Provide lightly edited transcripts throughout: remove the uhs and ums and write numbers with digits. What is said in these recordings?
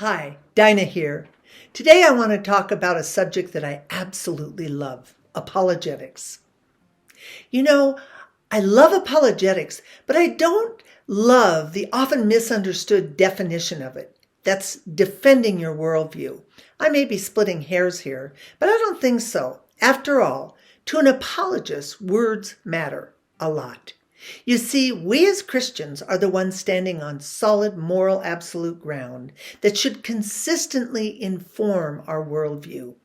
Hi, Dinah here. Today I want to talk about a subject that I absolutely love, apologetics. You know, I love apologetics, but I don't love the often misunderstood definition of it. That's defending your worldview. I may be splitting hairs here, but I don't think so. After all, to an apologist, words matter a lot. You see, we as Christians are the ones standing on solid moral absolute ground that should consistently inform our worldview.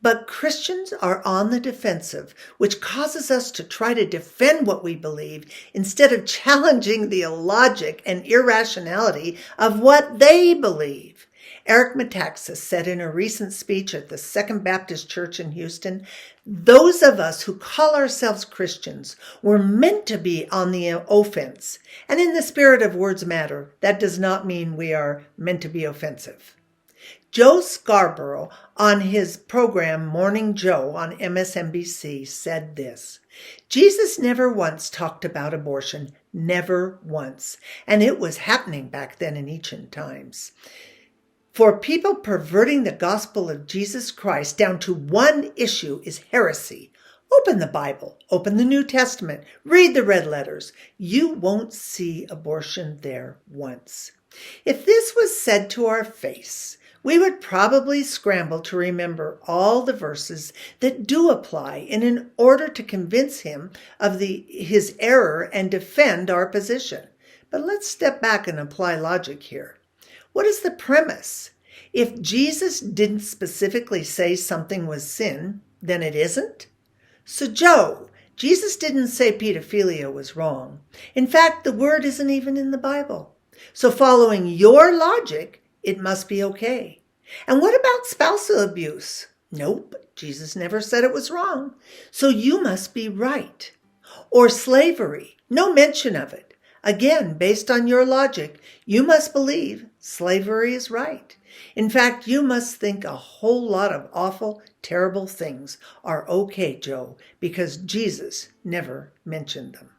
But Christians are on the defensive, which causes us to try to defend what we believe instead of challenging the illogic and irrationality of what they believe. Eric Metaxas said in a recent speech at the Second Baptist Church in Houston, those of us who call ourselves Christians were meant to be on the offense. And in the spirit of words matter, that does not mean we are meant to be offensive. Joe Scarborough, on his program Morning Joe on MSNBC, said this: Jesus never once talked about abortion, never once. And it was happening back then in ancient times. For people, perverting the gospel of Jesus Christ down to one issue is heresy. Open the Bible, open the New Testament, read the red letters. You won't see abortion there once. If this was said to our face, we would probably scramble to remember all the verses that do apply in order to convince him of his error and defend our position. But let's step back and apply logic here. What is the premise? If Jesus didn't specifically say something was sin, then it isn't? So Joe, Jesus didn't say pedophilia was wrong. In fact, the word isn't even in the Bible. So following your logic, it must be okay. And what about spousal abuse? Nope, Jesus never said it was wrong. So you must be right. Or slavery, no mention of it. Again, based on your logic, you must believe slavery is right. In fact, you must think a whole lot of awful, terrible things are okay, Joe, because Jesus never mentioned them.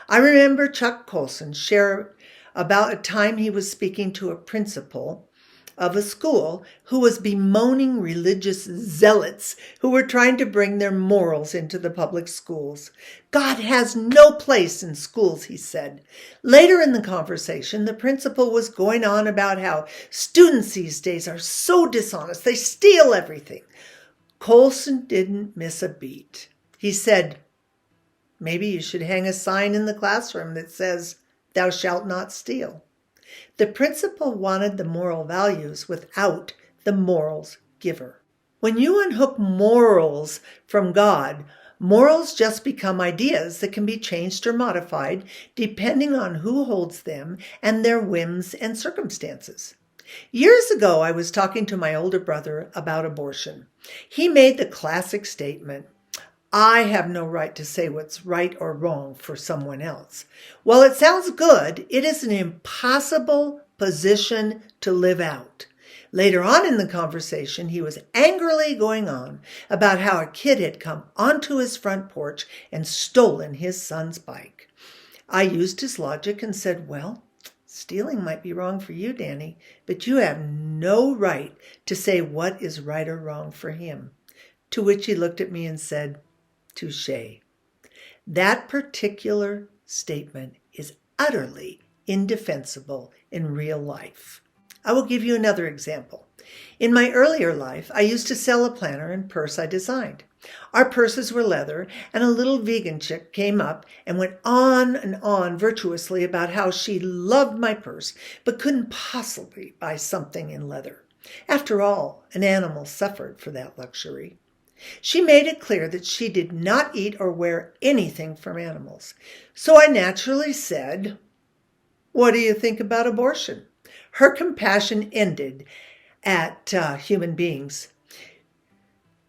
I remember Chuck Colson share about a time he was speaking to a principal of a school who was bemoaning religious zealots who were trying to bring their morals into the public schools. God has no place in schools, he said. Later in the conversation, the principal was going on about how students these days are so dishonest, they steal everything. Colson didn't miss a beat. He said, maybe you should hang a sign in the classroom that says, "Thou shalt not steal." The principal wanted the moral values without the morals giver. When you unhook morals from God, morals just become ideas that can be changed or modified depending on who holds them and their whims and circumstances. Years ago, I was talking to my older brother about abortion. He made the classic statement, I have no right to say what's right or wrong for someone else. While it sounds good, it is an impossible position to live out. Later on in the conversation, he was angrily going on about how a kid had come onto his front porch and stolen his son's bike. I used his logic and said, well, stealing might be wrong for you, Danny, but you have no right to say what is right or wrong for him. To which he looked at me and said, touché. That particular statement is utterly indefensible in real life. I will give you another example. In my earlier life, I used to sell a planner and purse I designed. Our purses were leather, and a little vegan chick came up and went on and on virtuously about how she loved my purse, but couldn't possibly buy something in leather. After all, an animal suffered for that luxury. She made it clear that she did not eat or wear anything from animals. So I naturally said, what do you think about abortion? Her compassion ended at human beings.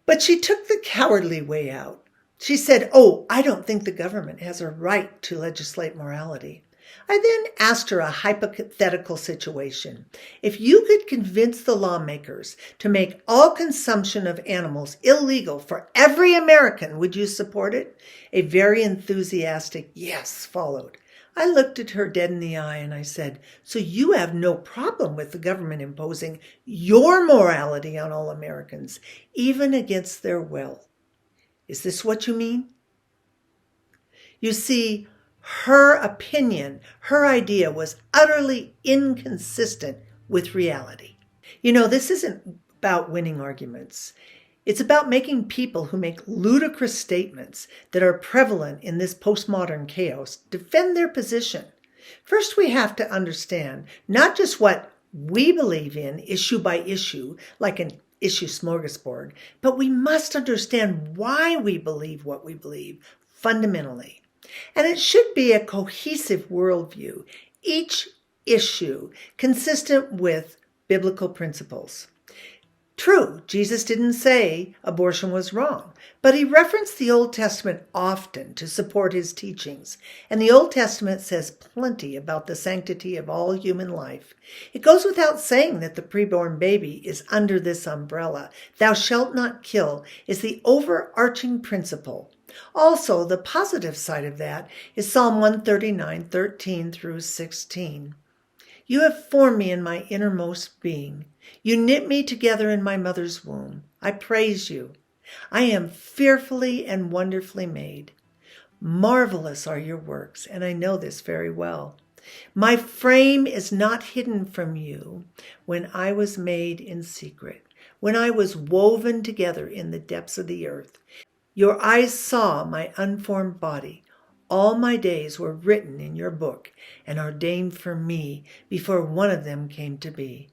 But she took the cowardly way out. She said, I don't think the government has a right to legislate morality. I then asked her a hypothetical situation. If you could convince the lawmakers to make all consumption of animals illegal for every American, would you support it? A very enthusiastic yes followed. I looked at her dead in the eye and I said, "So you have no problem with the government imposing your morality on all Americans, even against their will? Is this what you mean?" You see, her opinion, her idea was utterly inconsistent with reality. This isn't about winning arguments. It's about making people who make ludicrous statements that are prevalent in this postmodern chaos defend their position. First, we have to understand not just what we believe in issue by issue, like an issue smorgasbord, but we must understand why we believe what we believe fundamentally. And it should be a cohesive worldview, each issue consistent with biblical principles. True, Jesus didn't say abortion was wrong, but he referenced the Old Testament often to support his teachings, and the Old Testament says plenty about the sanctity of all human life. It goes without saying that the preborn baby is under this umbrella. "Thou shalt not kill" is the overarching principle. Also, the positive side of that is Psalm 139:13 through 16. "You have formed me in my innermost being. You knit me together in my mother's womb. I praise you. I am fearfully and wonderfully made. Marvelous are your works, and I know this very well. My frame is not hidden from you when I was made in secret, when I was woven together in the depths of the earth. Your eyes saw my unformed body. All my days were written in your book and ordained for me before one of them came to be."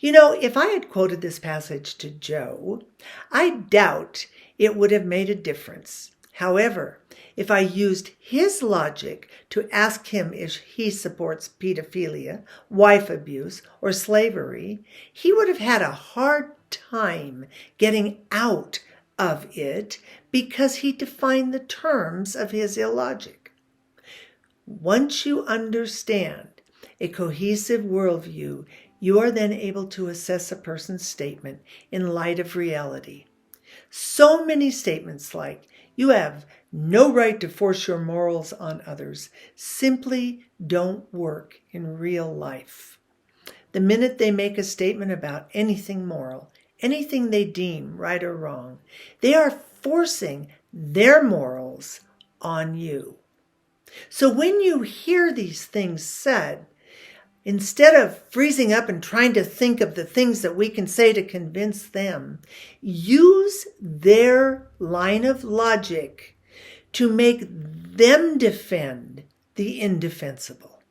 If I had quoted this passage to Joe, I doubt it would have made a difference. However, if I used his logic to ask him if he supports pedophilia, wife abuse, or slavery, he would have had a hard time getting out of it because he defined the terms of his illogic. Once you understand a cohesive worldview, you are then able to assess a person's statement in light of reality. So many statements like, "You have no right to force your morals on others," simply don't work in real life. The minute they make a statement about anything moral, anything they deem right or wrong, they are forcing their morals on you. So when you hear these things said, instead of freezing up and trying to think of the things that we can say to convince them, use their line of logic to make them defend the indefensible.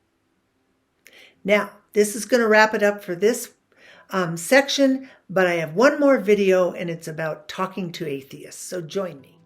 Now, this is going to wrap it up for this section, but I have one more video and it's about talking to atheists, so join me.